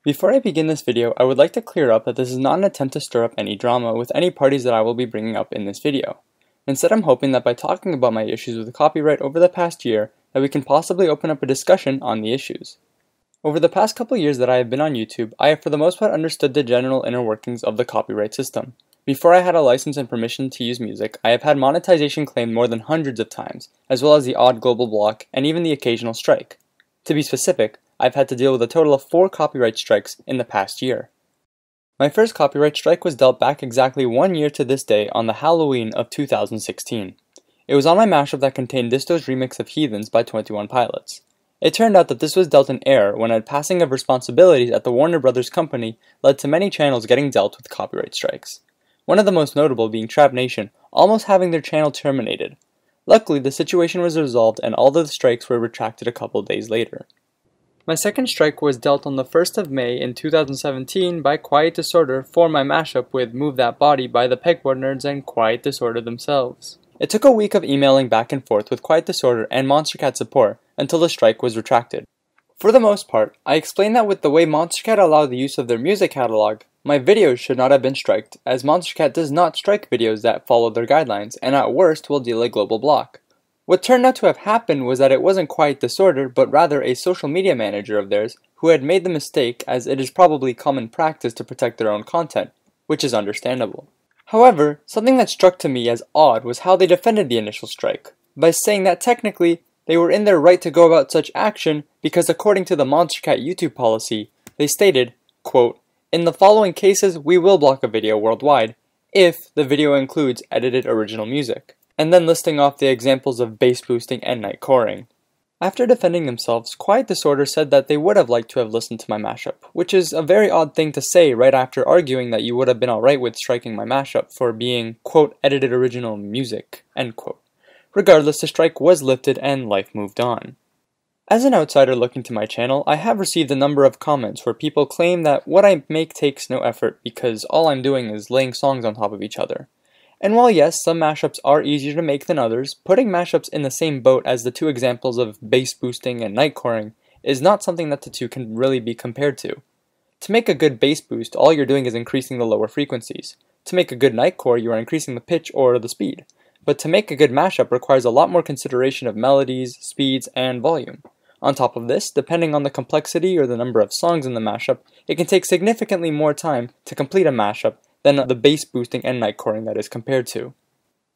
Before I begin this video, I would like to clear up that this is not an attempt to stir up any drama with any parties that I will be bringing up in this video. Instead, I'm hoping that by talking about my issues with copyright over the past year, that we can possibly open up a discussion on the issues. Over the past couple years that I have been on YouTube, I have for the most part understood the general inner workings of the copyright system. Before I had a license and permission to use music, I have had monetization claimed more than hundreds of times, as well as the odd global block and even the occasional strike. To be specific, I've had to deal with a total of 4 copyright strikes in the past year. My first copyright strike was dealt back exactly 1 year to this day on the Halloween of 2016. It was on my mashup that contained Disto's remix of Heathens by 21 Pilots. It turned out that this was dealt in error when a passing of responsibilities at the Warner Brothers company led to many channels getting dealt with copyright strikes. One of the most notable being Trap Nation, almost having their channel terminated. Luckily, the situation was resolved and all of the strikes were retracted a couple days later. My second strike was dealt on the 1st of May in 2017 by Quiet Disorder for my mashup with Move That Body by the Pegboard Nerds and Quiet Disorder themselves. It took a week of emailing back and forth with Quiet Disorder and Monstercat support until the strike was retracted. For the most part, I explained that with the way Monstercat allowed the use of their music catalog, my videos should not have been striked, as Monstercat does not strike videos that follow their guidelines and at worst will deal a global block. What turned out to have happened was that it wasn't Quiet Disorder, but rather a social media manager of theirs who had made the mistake, as it is probably common practice to protect their own content, which is understandable. However, something that struck to me as odd was how they defended the initial strike, by saying that technically, they were in their right to go about such action because according to the Monstercat YouTube policy, they stated, quote, "In the following cases, we will block a video worldwide if the video includes edited original music," and then listing off the examples of bass boosting and night coring. After defending themselves, Quiet Disorder said that they would have liked to have listened to my mashup, which is a very odd thing to say right after arguing that you would have been alright with striking my mashup for being, quote, edited original music, end quote. Regardless, the strike was lifted and life moved on. As an outsider looking to my channel, I have received a number of comments where people claim that what I make takes no effort because all I'm doing is laying songs on top of each other. And while yes, some mashups are easier to make than others, putting mashups in the same boat as the two examples of bass boosting and night coring is not something that the two can really be compared to. To make a good bass boost, all you're doing is increasing the lower frequencies. To make a good night core, you are increasing the pitch or the speed. But to make a good mashup requires a lot more consideration of melodies, speeds, and volume. On top of this, depending on the complexity or the number of songs in the mashup, it can take significantly more time to complete a mashup than the bass boosting and night coring that is compared to.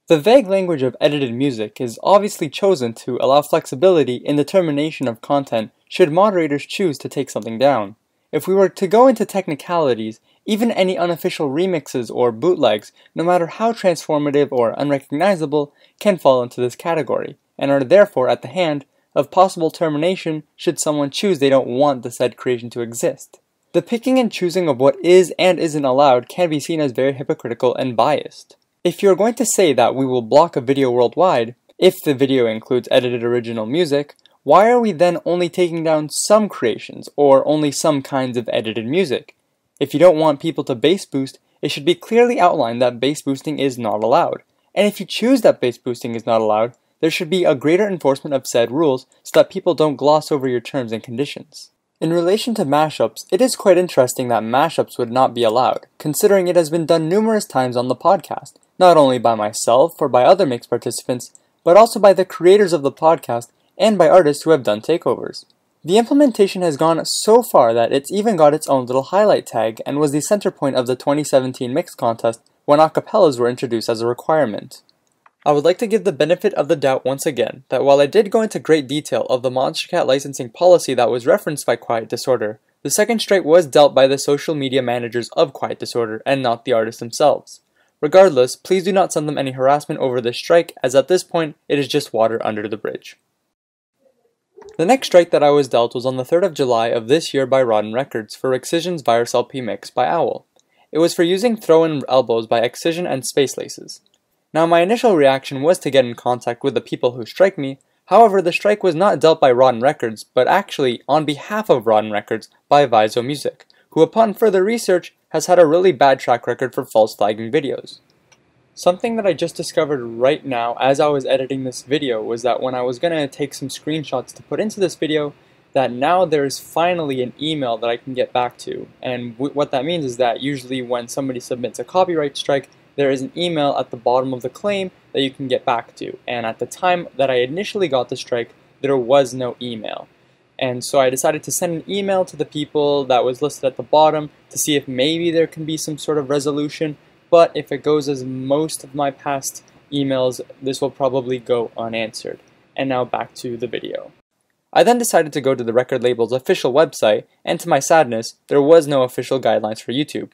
The vague language of edited music is obviously chosen to allow flexibility in the termination of content should moderators choose to take something down. If we were to go into technicalities, even any unofficial remixes or bootlegs, no matter how transformative or unrecognizable, can fall into this category, and are therefore at the hand of possible termination should someone choose they don't want the said creation to exist. The picking and choosing of what is and isn't allowed can be seen as very hypocritical and biased. If you're going to say that we will block a video worldwide, if the video includes edited original music, why are we then only taking down some creations, or only some kinds of edited music? If you don't want people to bass boost, it should be clearly outlined that bass boosting is not allowed. And if you choose that bass boosting is not allowed, there should be a greater enforcement of said rules so that people don't gloss over your terms and conditions. In relation to mashups, it is quite interesting that mashups would not be allowed, considering it has been done numerous times on the podcast, not only by myself or by other mix participants, but also by the creators of the podcast and by artists who have done takeovers. The implementation has gone so far that it's even got its own little highlight tag and was the center point of the 2017 mix contest when acapellas were introduced as a requirement. I would like to give the benefit of the doubt once again that while I did go into great detail of the Monstercat licensing policy that was referenced by Quiet Disorder, the second strike was dealt by the social media managers of Quiet Disorder and not the artists themselves. Regardless, please do not send them any harassment over this strike, as at this point it is just water under the bridge. The next strike that I was dealt was on the 3rd of July of this year by Rotten Records for Excision's Virus LP mix by Owl. It was for using Throw-In Elbows by Excision and Space Laces. Now my initial reaction was to get in contact with the people who strike me, however the strike was not dealt by Rotten Records, but actually on behalf of Rotten Records by Viso Music, who upon further research has had a really bad track record for false flagging videos. Something that I just discovered right now as I was editing this video was that when I was going to take some screenshots to put into this video, that now there's finally an email that I can get back to. And what that means is that usually when somebody submits a copyright strike, there is an email at the bottom of the claim that you can get back to. And at the time that I initially got the strike, there was no email. And so I decided to send an email to the people that was listed at the bottom to see if maybe there can be some sort of resolution. But if it goes as most of my past emails, this will probably go unanswered. And now back to the video. I then decided to go to the record label's official website, and to my sadness, there was no official guidelines for YouTube.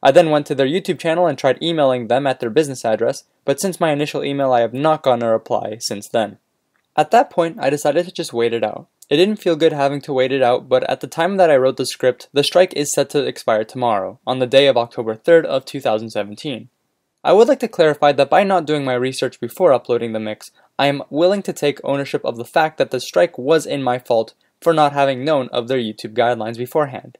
I then went to their YouTube channel and tried emailing them at their business address, but since my initial email I have not gotten a reply since then. At that point, I decided to just wait it out. It didn't feel good having to wait it out, but at the time that I wrote the script, the strike is set to expire tomorrow, on the day of October 3rd of 2017. I would like to clarify that by not doing my research before uploading the mix, I am willing to take ownership of the fact that the strike was in my fault for not having known of their YouTube guidelines beforehand.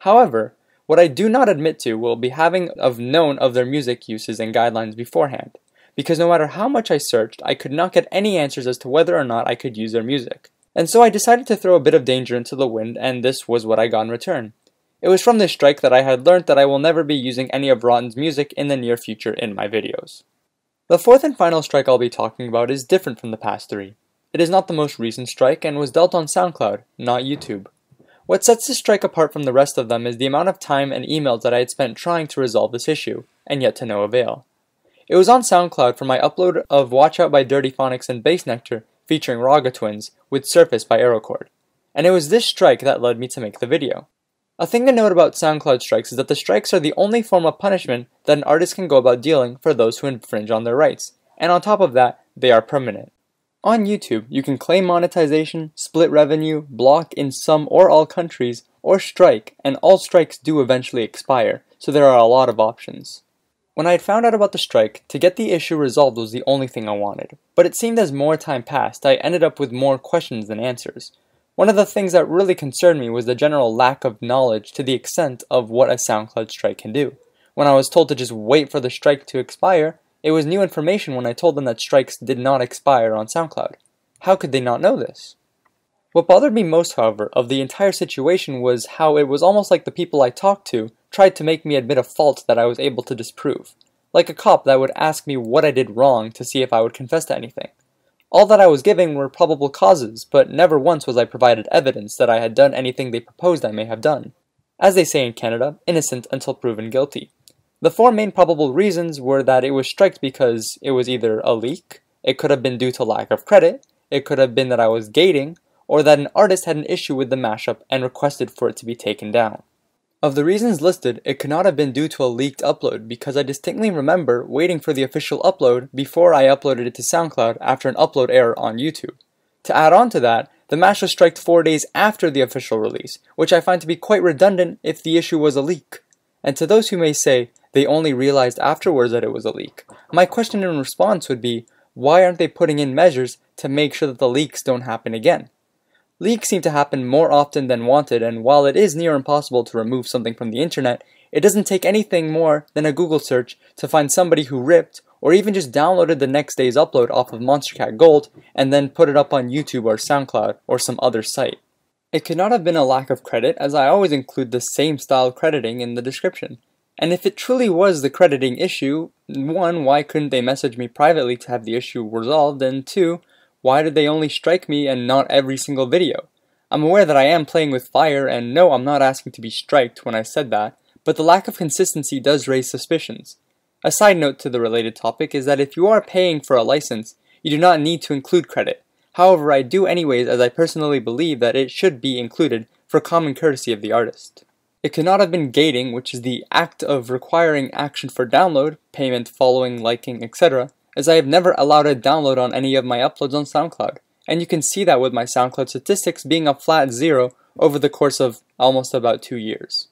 However, what I do not admit to will be having known of their music uses and guidelines beforehand, because no matter how much I searched, I could not get any answers as to whether or not I could use their music. And so I decided to throw a bit of danger into the wind, and this was what I got in return. It was from this strike that I had learned that I will never be using any of Rotten's music in the near future in my videos. The fourth and final strike I'll be talking about is different from the past three. It is not the most recent strike and was dealt on SoundCloud, not YouTube. What sets this strike apart from the rest of them is the amount of time and emails that I had spent trying to resolve this issue, and yet to no avail. It was on SoundCloud for my upload of Watch Out by Dirty Phonics and Bass Nectar featuring Raga Twins with Suffice by Aerochord, and it was this strike that led me to make the video. A thing to note about SoundCloud strikes is that the strikes are the only form of punishment that an artist can go about dealing for those who infringe on their rights, and on top of that, they are permanent. On YouTube, you can claim monetization, split revenue, block in some or all countries, or strike, and all strikes do eventually expire, so there are a lot of options. When I had found out about the strike, to get the issue resolved was the only thing I wanted, but it seemed as more time passed, I ended up with more questions than answers. One of the things that really concerned me was the general lack of knowledge to the extent of what a SoundCloud strike can do. When I was told to just wait for the strike to expire, it was new information when I told them that strikes did not expire on SoundCloud. How could they not know this? What bothered me most, however, of the entire situation was how it was almost like the people I talked to tried to make me admit a fault that I was able to disprove, like a cop that would ask me what I did wrong to see if I would confess to anything. All that I was giving were probable causes, but never once was I provided evidence that I had done anything they proposed I may have done. As they say in Canada, innocent until proven guilty. The four main probable reasons were that it was striked because it was either a leak, it could have been due to lack of credit, it could have been that I was gating, or that an artist had an issue with the mashup and requested for it to be taken down. Of the reasons listed, it could not have been due to a leaked upload because I distinctly remember waiting for the official upload before I uploaded it to SoundCloud after an upload error on YouTube. To add on to that, the mash was striked 4 days after the official release, which I find to be quite redundant if the issue was a leak. And to those who may say they only realized afterwards that it was a leak, my question in response would be, why aren't they putting in measures to make sure that the leaks don't happen again? Leaks seem to happen more often than wanted, and while it is near impossible to remove something from the internet, it doesn't take anything more than a Google search to find somebody who ripped, or even just downloaded the next day's upload off of MonsterCat Gold, and then put it up on YouTube or SoundCloud or some other site. It could not have been a lack of credit, as I always include the same style crediting in the description. And if it truly was the crediting issue, 1, why couldn't they message me privately to have the issue resolved, and 2, why did they only strike me and not every single video? I'm aware that I am playing with fire, and no, I'm not asking to be striked when I said that, but the lack of consistency does raise suspicions. A side note to the related topic is that if you are paying for a license, you do not need to include credit. However, I do anyways, as I personally believe that it should be included for common courtesy of the artist. It could not have been gating, which is the act of requiring action for download, payment following, liking, etc., as I have never allowed a download on any of my uploads on SoundCloud, and you can see that with my SoundCloud statistics being a flat 0 over the course of almost about 2 years.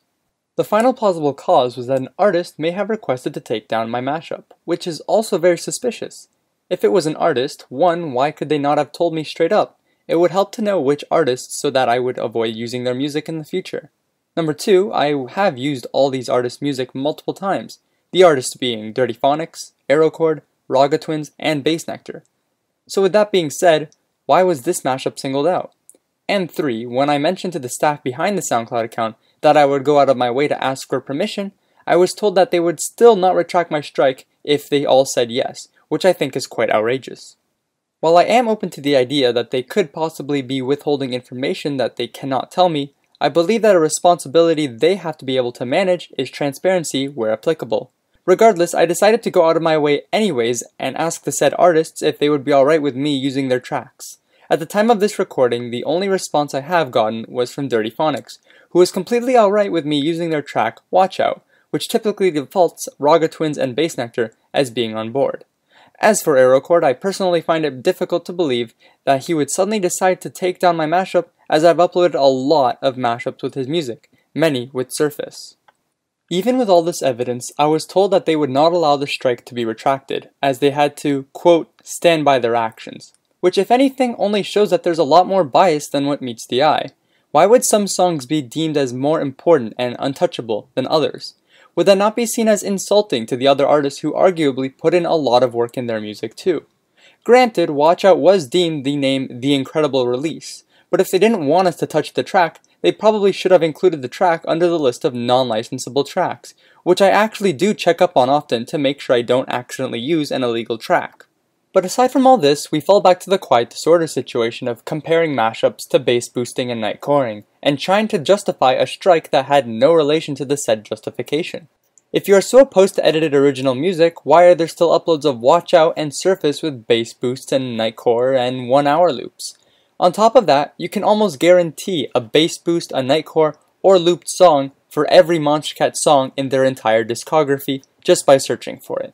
The final plausible cause was that an artist may have requested to take down my mashup, which is also very suspicious. If it was an artist, 1, why could they not have told me straight up? It would help to know which artists so that I would avoid using their music in the future. Number 2, I have used all these artists' music multiple times, the artists being Dirty Phonics, Aerochord, Raga Twins, and Bass Nectar. So with that being said, why was this mashup singled out? And 3, when I mentioned to the staff behind the SoundCloud account that I would go out of my way to ask for permission, I was told that they would still not retract my strike if they all said yes, which I think is quite outrageous. While I am open to the idea that they could possibly be withholding information that they cannot tell me, I believe that a responsibility they have to be able to manage is transparency where applicable. Regardless, I decided to go out of my way anyways and ask the said artists if they would be alright with me using their tracks. At the time of this recording, the only response I have gotten was from Dirty Phonics, who is completely alright with me using their track Watch Out, which typically defaults Raga Twins and Bass Nectar as being on board. As for Aerocord, I personally find it difficult to believe that he would suddenly decide to take down my mashup, as I've uploaded a lot of mashups with his music, many with Suffice. Even with all this evidence, I was told that they would not allow the strike to be retracted, as they had to, quote, stand by their actions, which if anything only shows that there's a lot more bias than what meets the eye. Why would some songs be deemed as more important and untouchable than others? Would that not be seen as insulting to the other artists who arguably put in a lot of work in their music too? Granted, Watch Out was deemed the name The Incredible Release, but if they didn't want us to touch the track, they probably should have included the track under the list of non-licensable tracks, which I actually do check up on often to make sure I don't accidentally use an illegal track. But aside from all this, we fall back to the quiet disorder situation of comparing mashups to bass boosting and night coring, and trying to justify a strike that had no relation to the said justification. If you are so opposed to edited original music, why are there still uploads of Watch Out and Suffice with bass boosts and nightcore and 1-hour loops? On top of that, you can almost guarantee a bass boost, a nightcore, or looped song for every Monstercat song in their entire discography just by searching for it.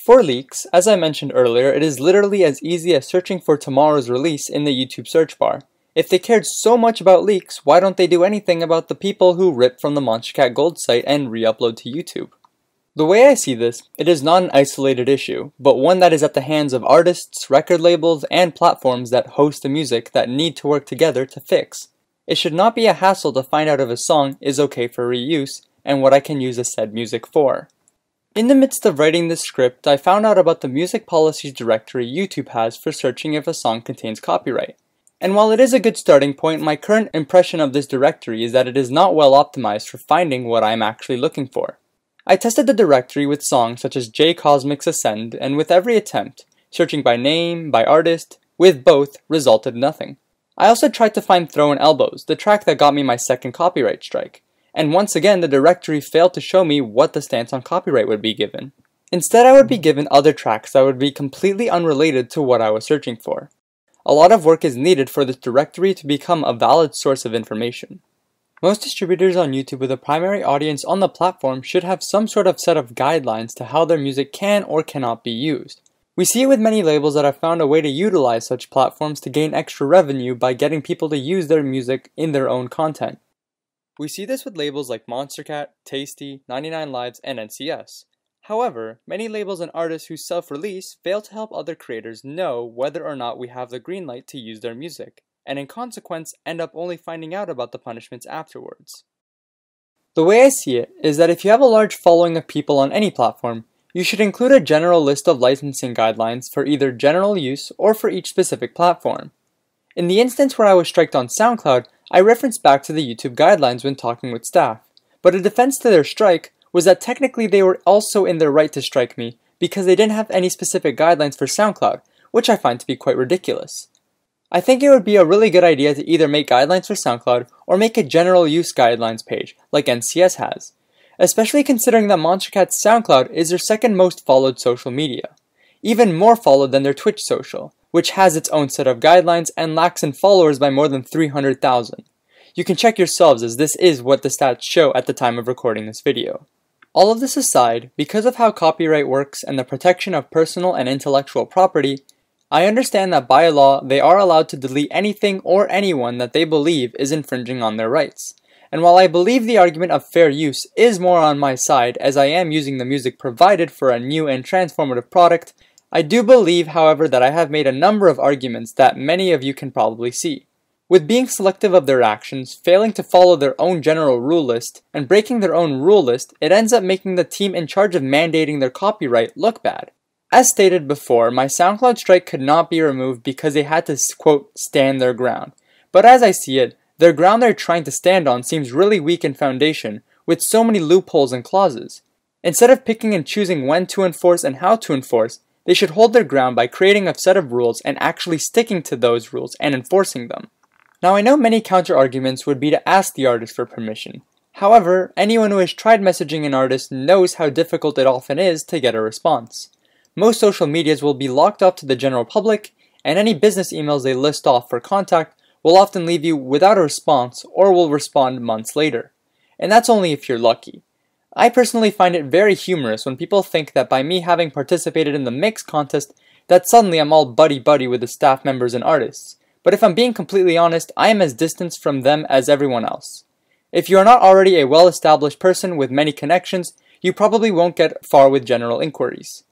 For leaks, as I mentioned earlier, it is literally as easy as searching for tomorrow's release in the YouTube search bar. If they cared so much about leaks, why don't they do anything about the people who rip from the Monstercat Gold site and re-upload to YouTube? The way I see this, it is not an isolated issue, but one that is at the hands of artists, record labels, and platforms that host the music that need to work together to fix. It should not be a hassle to find out if a song is okay for reuse, and what I can use the said music for. In the midst of writing this script, I found out about the music policies directory YouTube has for searching if a song contains copyright. And while it is a good starting point, my current impression of this directory is that it is not well optimized for finding what I am actually looking for. I tested the directory with songs such as J Cosmic's Ascend, and with every attempt, searching by name, by artist, with both, resulted in nothing. I also tried to find Throwin' Elbows, the track that got me my second copyright strike. And once again, the directory failed to show me what the stance on copyright would be given. Instead, I would be given other tracks that would be completely unrelated to what I was searching for. A lot of work is needed for this directory to become a valid source of information. Most distributors on YouTube with a primary audience on the platform should have some sort of set of guidelines to how their music can or cannot be used. We see it with many labels that have found a way to utilize such platforms to gain extra revenue by getting people to use their music in their own content. We see this with labels like Monstercat, Tasty, 99 Lives, and NCS. However, many labels and artists who self-release fail to help other creators know whether or not we have the green light to use their music, and in consequence end up only finding out about the punishments afterwards. The way I see it is that if you have a large following of people on any platform, you should include a general list of licensing guidelines for either general use or for each specific platform. In the instance where I was striked on SoundCloud, I referenced back to the YouTube guidelines when talking with staff, but a defense to their strike was that technically they were also in their right to strike me because they didn't have any specific guidelines for SoundCloud, which I find to be quite ridiculous. I think it would be a really good idea to either make guidelines for SoundCloud or make a general use guidelines page, like NCS has, especially considering that Monstercat's SoundCloud is their second most followed social media, even more followed than their Twitch social, which has its own set of guidelines and lacks in followers by more than 300,000. You can check yourselves as this is what the stats show at the time of recording this video. All of this aside, because of how copyright works and the protection of personal and intellectual property, I understand that by law they are allowed to delete anything or anyone that they believe is infringing on their rights. And while I believe the argument of fair use is more on my side as I am using the music provided for a new and transformative product, I do believe, however, that I have made a number of arguments that many of you can probably see. With being selective of their actions, failing to follow their own general rule list, and breaking their own rule list, it ends up making the team in charge of mandating their copyright look bad. As stated before, my SoundCloud strike could not be removed because they had to, quote, stand their ground. But as I see it, their ground they're trying to stand on seems really weak in foundation, with so many loopholes and clauses. Instead of picking and choosing when to enforce and how to enforce, they should hold their ground by creating a set of rules and actually sticking to those rules and enforcing them. Now I know many counter-arguments would be to ask the artist for permission. However, anyone who has tried messaging an artist knows how difficult it often is to get a response. Most social medias will be locked up to the general public, and any business emails they list off for contact will often leave you without a response or will respond months later. And that's only if you're lucky. I personally find it very humorous when people think that by me having participated in the mix contest that suddenly I'm all buddy-buddy with the staff members and artists. But if I'm being completely honest, I am as distanced from them as everyone else. If you are not already a well-established person with many connections, you probably won't get far with general inquiries.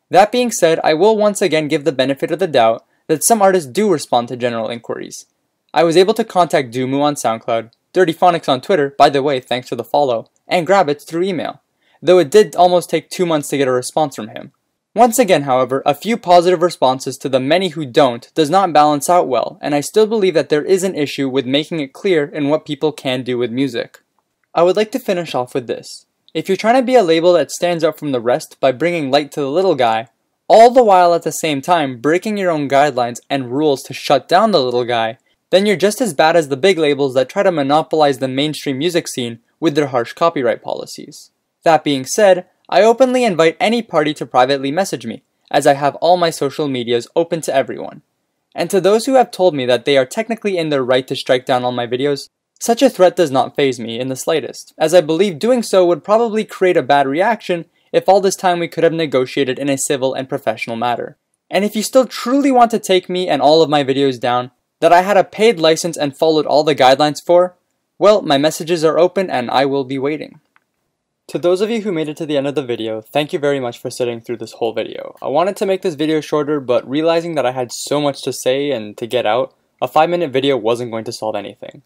That being said, I will once again give the benefit of the doubt that some artists do respond to general inquiries. I was able to contact Doomu on SoundCloud, Dirty Phonics on Twitter, by the way, thanks for the follow, and Grabbits through email, though it did almost take 2 months to get a response from him. Once again, however, a few positive responses to the many who don't does not balance out well, and I still believe that there is an issue with making it clear in what people can do with music. I would like to finish off with this. If you're trying to be a label that stands out from the rest by bringing light to the little guy, all the while at the same time breaking your own guidelines and rules to shut down the little guy, then you're just as bad as the big labels that try to monopolize the mainstream music scene with their harsh copyright policies. That being said, I openly invite any party to privately message me, as I have all my social medias open to everyone. And to those who have told me that they are technically in their right to strike down all my videos, such a threat does not faze me in the slightest, as I believe doing so would probably create a bad reaction if all this time we could have negotiated in a civil and professional manner. And if you still truly want to take me and all of my videos down, that I had a paid license and followed all the guidelines for, well, my messages are open and I will be waiting. To those of you who made it to the end of the video, thank you very much for sitting through this whole video. I wanted to make this video shorter, but realizing that I had so much to say and to get out, a 5-minute video wasn't going to solve anything.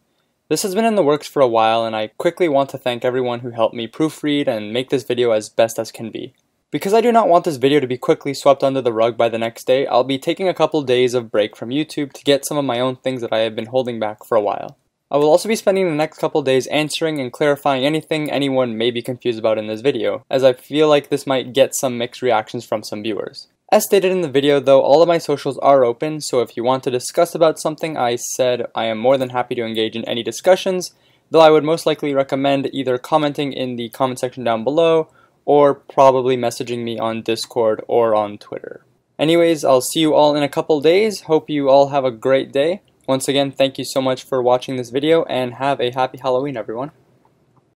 This has been in the works for a while, and I quickly want to thank everyone who helped me proofread and make this video as best as can be. Because I do not want this video to be quickly swept under the rug by the next day, I'll be taking a couple days of break from YouTube to get some of my own things that I have been holding back for a while. I will also be spending the next couple days answering and clarifying anything anyone may be confused about in this video, as I feel like this might get some mixed reactions from some viewers. As stated in the video though, all of my socials are open, so if you want to discuss about something I said, I am more than happy to engage in any discussions, though I would most likely recommend either commenting in the comment section down below, or probably messaging me on Discord or on Twitter. Anyways, I'll see you all in a couple days, hope you all have a great day. Once again, thank you so much for watching this video, and have a happy Halloween, everyone.